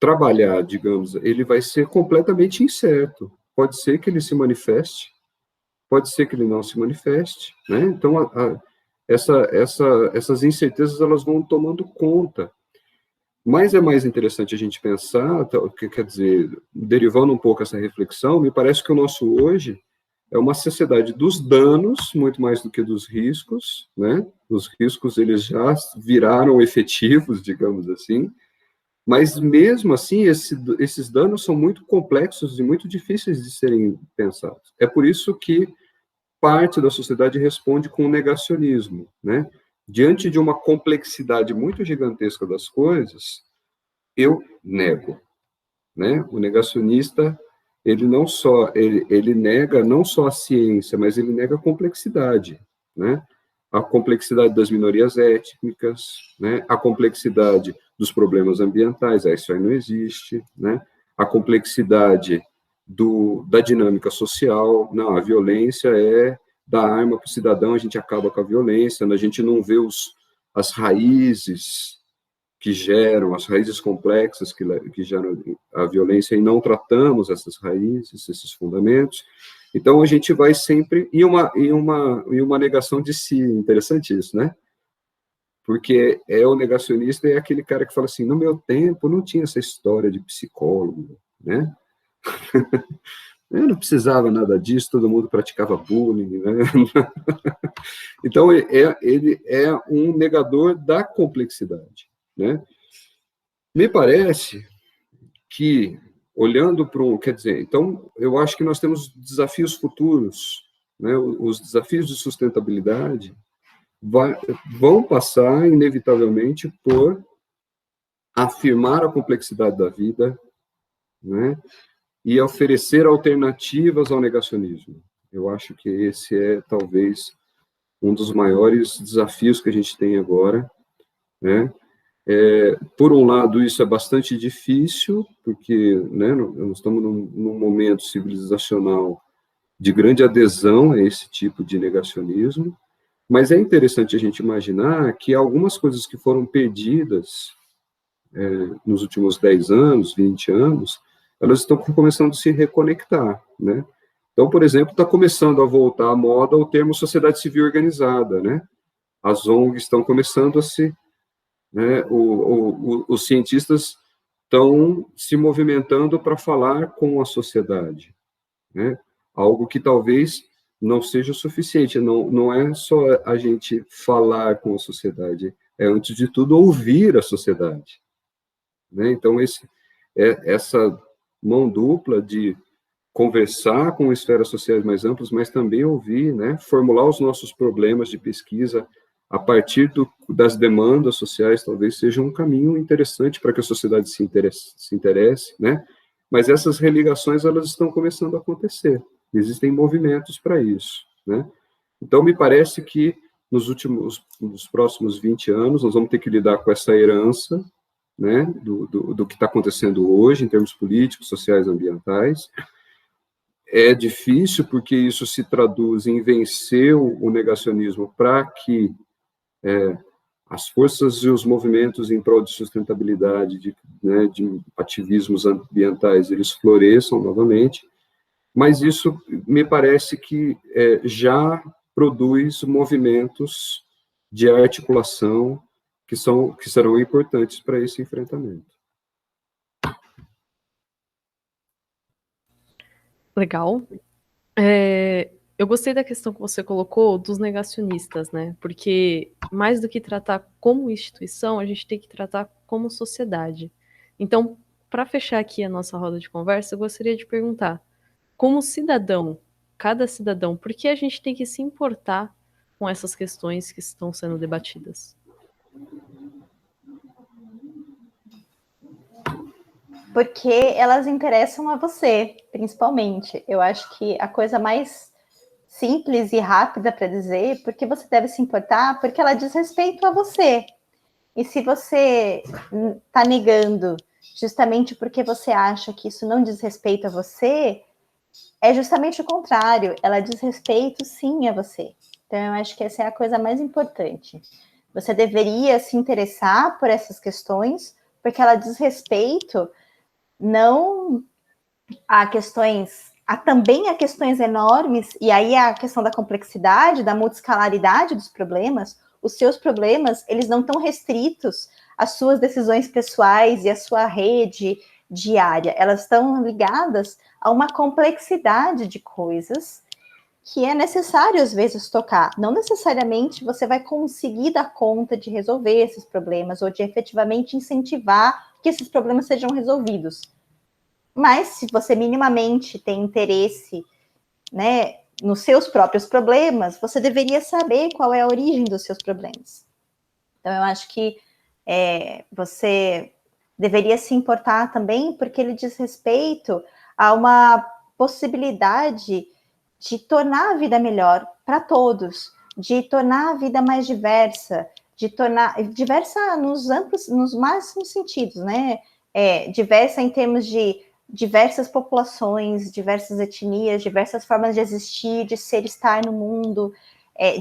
trabalhar, digamos, ele vai ser completamente incerto. Pode ser que ele se manifeste, pode ser que ele não se manifeste, né? Então, essas incertezas, elas vão tomando conta. Mas é mais interessante a gente pensar, quer dizer, derivando um pouco essa reflexão, me parece que o nosso hoje é uma sociedade dos danos, muito mais do que dos riscos, né? Os riscos, eles já viraram efetivos, digamos assim, Mas, mesmo assim, esses danos são muito complexos e muito difíceis de serem pensados. É por isso que parte da sociedade responde com o negacionismo, né? Diante de uma complexidade muito gigantesca das coisas, eu nego, né? O negacionista, ele não só ele nega não só a ciência, mas ele nega a complexidade, né? A complexidade das minorias étnicas, né? A complexidade dos problemas ambientais, isso aí não existe, né? A complexidade da dinâmica social, não, a violência é dar arma para o cidadão, a gente acaba com a violência, a gente não vê as raízes que geram, as raízes complexas que geram a violência, e não tratamos essas raízes, esses fundamentos. Então, a gente vai sempre... E uma negação de si, interessante isso, né? Porque o negacionista é aquele cara que fala assim, no meu tempo não tinha essa história de psicólogo, né? Eu não precisava nada disso, todo mundo praticava bullying, né? Então, ele é um negador da complexidade, né? Me parece que, olhando para quer dizer, então, eu acho que nós temos desafios futuros, né? Os desafios de sustentabilidade vão passar, inevitavelmente, por afirmar a complexidade da vida, né? E oferecer alternativas ao negacionismo. Eu acho que esse é, talvez, um dos maiores desafios que a gente tem agora, né? Por um lado, isso é bastante difícil, porque, né, nós estamos num momento civilizacional de grande adesão a esse tipo de negacionismo, mas é interessante a gente imaginar que algumas coisas que foram perdidas nos últimos 10 anos, 20 anos, elas estão começando a se reconectar, né? Então, por exemplo, está começando a voltar à moda o termo sociedade civil organizada, né? As ONGs estão começando a né? Os cientistas estão se movimentando para falar com a sociedade, né? Algo que talvez não seja o suficiente, não é só a gente falar com a sociedade, é, antes de tudo, ouvir a sociedade, né? Então, essa mão dupla de conversar com esferas sociais mais amplas, mas também ouvir, né? Formular os nossos problemas de pesquisa a partir das demandas sociais, talvez seja um caminho interessante para que a sociedade se interesse, né? Mas essas religações, elas estão começando a acontecer. Existem movimentos para isso, né? Então, me parece que nos próximos 20 anos, nós vamos ter que lidar com essa herança, né, do que está acontecendo hoje, em termos políticos, sociais, ambientais. É difícil, porque isso se traduz em vencer o negacionismo para que as forças e os movimentos em prol de sustentabilidade, de ativismos ambientais, eles floresçam novamente, mas isso me parece que já produz movimentos de articulação que serão importantes para esse enfrentamento. Legal. Eu gostei da questão que você colocou dos negacionistas, né? Porque mais do que tratar como instituição, a gente tem que tratar como sociedade. Então, para fechar aqui a nossa roda de conversa, eu gostaria de perguntar, como cidadão, cada cidadão, por que a gente tem que se importar com essas questões que estão sendo debatidas? Porque elas interessam a você, principalmente. Eu acho que a coisa mais simples e rápida para dizer, porque você deve se importar, porque ela diz respeito a você. E se você está negando justamente porque você acha que isso não diz respeito a você, é justamente o contrário, ela diz respeito sim a você. Então eu acho que essa é a coisa mais importante. Você deveria se interessar por essas questões, porque ela diz respeito não a questões, também a questões enormes, e aí a questão da complexidade, da multiscalaridade dos problemas. Os seus problemas, eles não estão restritos às suas decisões pessoais e à sua rede diária, elas estão ligadas a uma complexidade de coisas que é necessário, às vezes, tocar. Não necessariamente você vai conseguir dar conta de resolver esses problemas ou de efetivamente incentivar que esses problemas sejam resolvidos. Mas, se você minimamente tem interesse, né, nos seus próprios problemas, você deveria saber qual é a origem dos seus problemas. Então, eu acho que você deveria se importar também, porque ele diz respeito a uma possibilidade de tornar a vida melhor para todos, de tornar a vida mais diversa, de tornar diversa nos máximos sentidos, né? Diversa em termos de diversas populações, diversas etnias, diversas formas de existir, de ser, estar no mundo,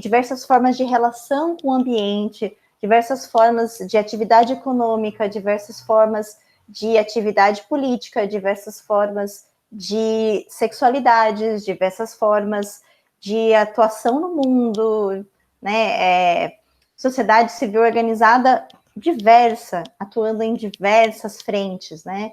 diversas formas de relação com o ambiente, diversas formas de atividade econômica, diversas formas de atividade política, diversas formas de sexualidades, diversas formas de atuação no mundo, né? Sociedade civil organizada diversa, atuando em diversas frentes, né?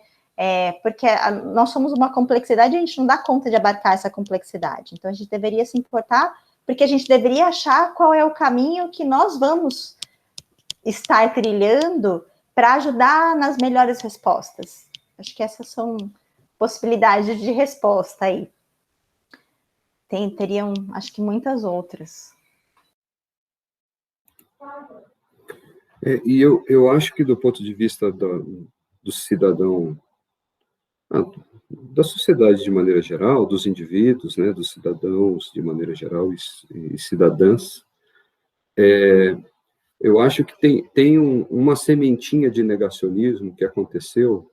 Porque nós somos uma complexidade, a gente não dá conta de abarcar essa complexidade. Então, a gente deveria se importar, porque a gente deveria achar qual é o caminho que nós vamos estar trilhando para ajudar nas melhores respostas. Acho que essas são possibilidades de resposta aí. Teriam, acho que muitas outras. E eu acho que do ponto de vista do cidadão, da sociedade de maneira geral, dos indivíduos, né, dos cidadãos de maneira geral e cidadãs, eu acho que tem uma sementinha de negacionismo que aconteceu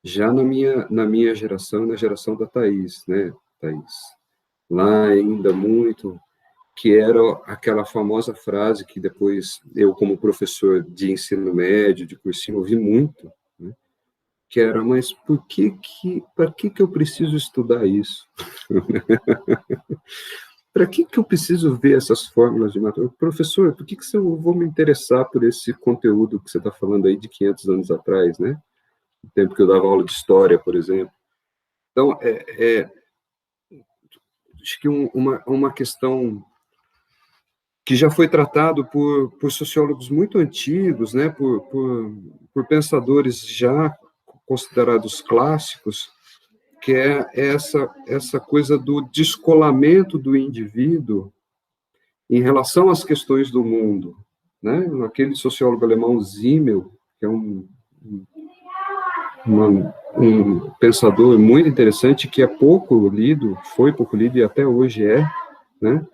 já na minha geração, na geração da Thaís, né, Thaís? Lá ainda muito, que era aquela famosa frase que depois eu, como professor de ensino médio, de cursinho, ouvi muito, né, que era, mas para que eu preciso estudar isso? Para que eu preciso ver essas fórmulas de matemática? Professor, por que eu vou me interessar por esse conteúdo que você está falando aí de 500 anos atrás, né? No tempo que eu dava aula de história, por exemplo. Então, acho que uma questão que já foi tratado por sociólogos muito antigos, né? Por pensadores já considerados clássicos, que é essa coisa do descolamento do indivíduo em relação às questões do mundo, né? Aquele sociólogo alemão Simmel, que é um pensador muito interessante, que foi pouco lido e até hoje né?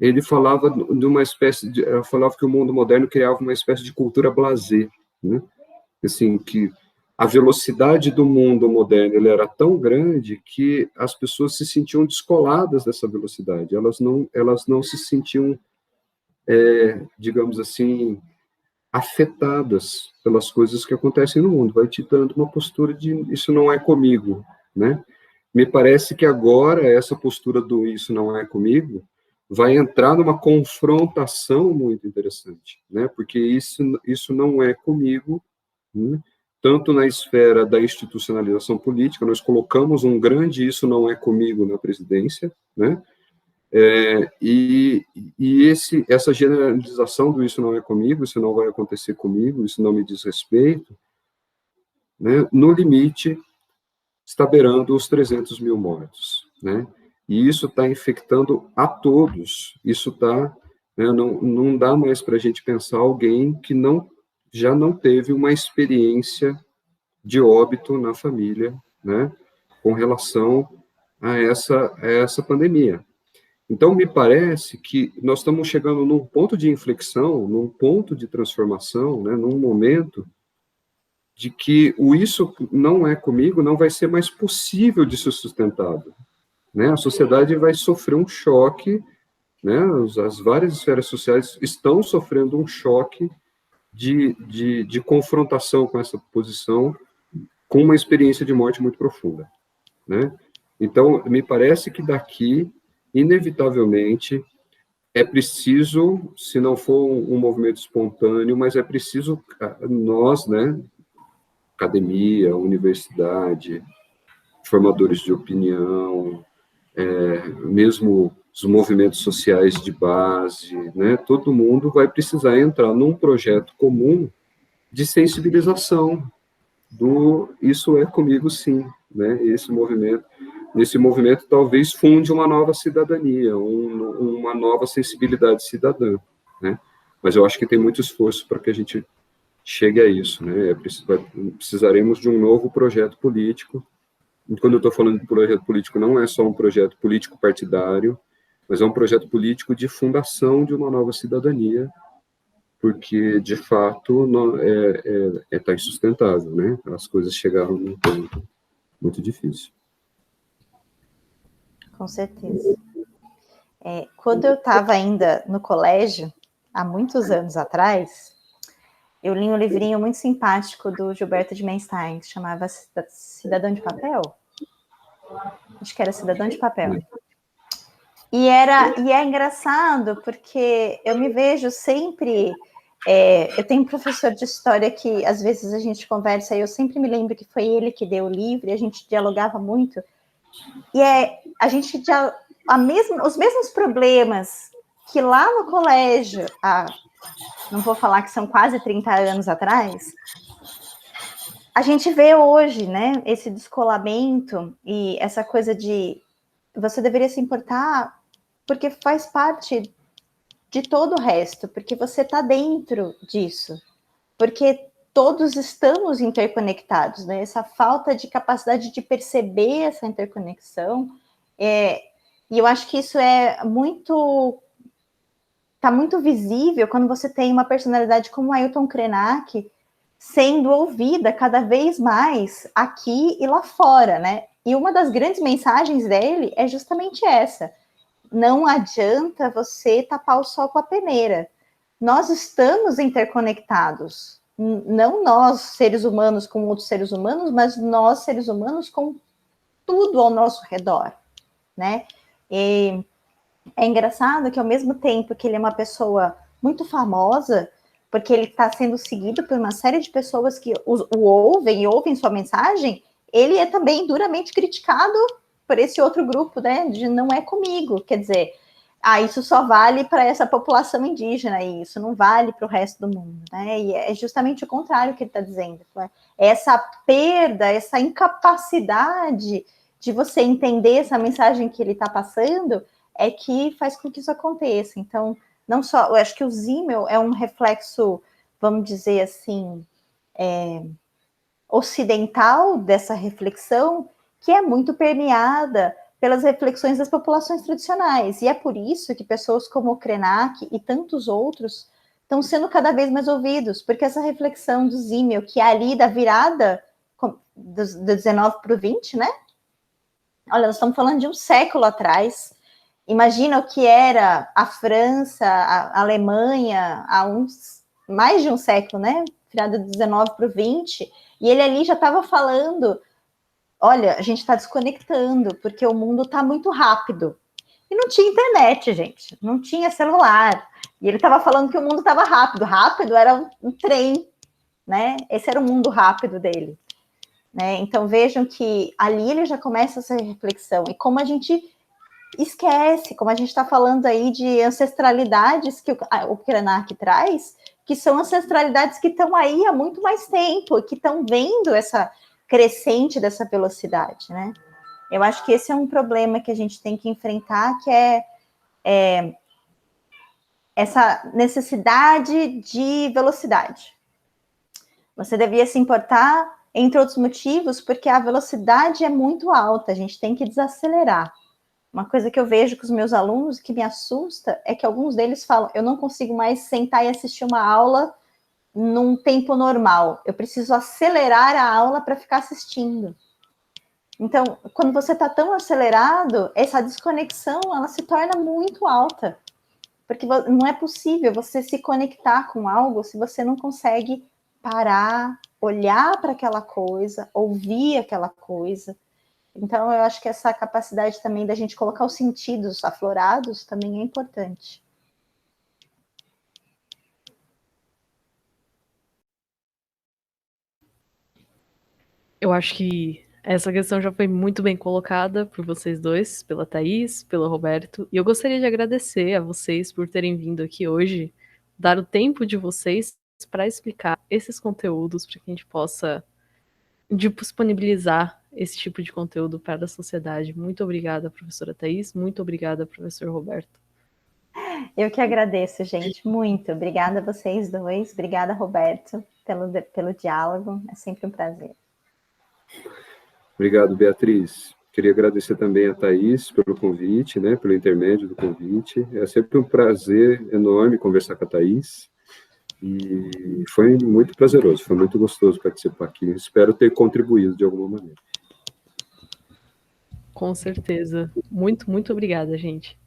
Ele falava de uma espécie falava que o mundo moderno criava uma espécie de cultura blasé, né? Assim, que a velocidade do mundo moderno ele era tão grande que as pessoas se sentiam descoladas dessa velocidade. Elas não se sentiam, digamos assim, afetadas pelas coisas que acontecem no mundo. Vai te dando uma postura de isso não é comigo, né? Me parece que agora essa postura do isso não é comigo vai entrar numa confrontação muito interessante, né? Porque isso não é comigo, né? Tanto na esfera da institucionalização política, nós colocamos um grande isso não é comigo na presidência, né? E essa generalização do isso não é comigo, isso não vai acontecer comigo, isso não me diz respeito, né? No limite, está beirando os 300 mil mortos, né? E isso está infectando a todos, isso está, né, não dá mais para a gente pensar alguém que já não teve uma experiência de óbito na família, né, com relação a essa pandemia. Então, me parece que nós estamos chegando num ponto de inflexão, num ponto de transformação, né, num momento de que o isso não é comigo não vai ser mais possível de ser sustentado, né? A sociedade vai sofrer um choque, né? As várias esferas sociais estão sofrendo um choque de confrontação com essa posição, com uma experiência de morte muito profunda, né? Então, me parece que daqui, inevitavelmente, é preciso, se não for um movimento espontâneo, mas é preciso nós, né, academia, universidade, formadores de opinião, mesmo os movimentos sociais de base, né, todo mundo vai precisar entrar num projeto comum de sensibilização, isso é comigo sim, né? Nesse movimento talvez funde uma nova cidadania, uma nova sensibilidade cidadã, né? Mas eu acho que tem muito esforço para que a gente chegue a isso, né? Precisaremos de um novo projeto político. E quando eu estou falando de projeto político, não é só um projeto político partidário, mas é um projeto político de fundação de uma nova cidadania, porque, de fato, tá insustentável, né? As coisas chegaram num ponto muito difícil. Com certeza. Quando eu estava ainda no colégio, há muitos anos atrás, eu li um livrinho muito simpático do Gilberto de Menstein, que chamava Cidadão de Papel. Acho que era Cidadão de Papel. E é engraçado, porque eu me vejo sempre... eu tenho um professor de história que, às vezes, a gente conversa, e eu sempre me lembro que foi ele que deu o livro, e a gente dialogava muito. E a gente os mesmos problemas que lá no colégio, não vou falar que são quase 30 anos atrás, a gente vê hoje, né, esse descolamento e essa coisa de você deveria se importar porque faz parte de todo o resto, porque você está dentro disso, porque todos estamos interconectados, né? Essa falta de capacidade de perceber essa interconexão, e eu acho que isso está muito visível quando você tem uma personalidade como Ailton Krenak sendo ouvida cada vez mais aqui e lá fora, né? E uma das grandes mensagens dele é justamente essa: não adianta você tapar o sol com a peneira. Nós estamos interconectados. Não nós, seres humanos, com outros seres humanos, mas nós, seres humanos, com tudo ao nosso redor, né? E é engraçado que, ao mesmo tempo que ele é uma pessoa muito famosa, porque ele está sendo seguido por uma série de pessoas que o ouvem e ouvem sua mensagem, ele é também duramente criticado por esse outro grupo, né? De não é comigo, quer dizer, isso só vale para essa população indígena, e isso não vale para o resto do mundo, né? E é justamente o contrário que ele está dizendo. Essa perda, essa incapacidade de você entender essa mensagem que ele está passando é que faz com que isso aconteça. Então, não só, eu acho que o Zimmel é um reflexo, vamos dizer assim, ocidental dessa reflexão, que é muito permeada pelas reflexões das populações tradicionais. E é por isso que pessoas como o Krenak e tantos outros estão sendo cada vez mais ouvidos, porque essa reflexão do Zimmel, que é ali da virada do 19 para o 20, né? Olha, nós estamos falando de um século atrás. Imagina o que era a França, a Alemanha, há mais de um século, né? Virada do 19 para o 20, e ele ali já estava falando: olha, a gente está desconectando, porque o mundo está muito rápido. E não tinha internet, gente, não tinha celular. E ele estava falando que o mundo estava rápido. Rápido era um trem, né? Esse era o mundo rápido dele. Né? Então vejam que ali ele já começa essa reflexão. E como a gente esquece, como a gente está falando aí de ancestralidades que o Krenak traz, que são ancestralidades que estão aí há muito mais tempo, que estão vendo essa crescente dessa velocidade, né? Eu acho que esse é um problema que a gente tem que enfrentar, que é essa necessidade de velocidade. Você devia se importar, entre outros motivos, porque a velocidade é muito alta, a gente tem que desacelerar. Uma coisa que eu vejo com os meus alunos que me assusta é que alguns deles falam: eu não consigo mais sentar e assistir uma aula num tempo normal, eu preciso acelerar a aula para ficar assistindo. Então, quando você está tão acelerado, essa desconexão ela se torna muito alta, porque não é possível você se conectar com algo se você não consegue parar, olhar para aquela coisa, ouvir aquela coisa. Então, eu acho que essa capacidade também da gente colocar os sentidos aflorados também é importante. Eu acho que essa questão já foi muito bem colocada por vocês dois, pela Thaís, pelo Roberto, e eu gostaria de agradecer a vocês por terem vindo aqui hoje, dar o tempo de vocês para explicar esses conteúdos, para que a gente possa disponibilizar esse tipo de conteúdo para a sociedade. Muito obrigada, professora Thaís. Muito obrigada, professor Roberto. Eu que agradeço, gente, muito. Obrigada a vocês dois. Obrigada, Roberto, pelo diálogo. É sempre um prazer. Obrigado, Beatriz. Queria agradecer também a Thaís pelo convite, né, pelo intermédio do convite. É sempre um prazer enorme conversar com a Thaís. E foi muito prazeroso, foi muito gostoso participar aqui. Espero ter contribuído de alguma maneira. Com certeza. Muito, muito obrigada, gente.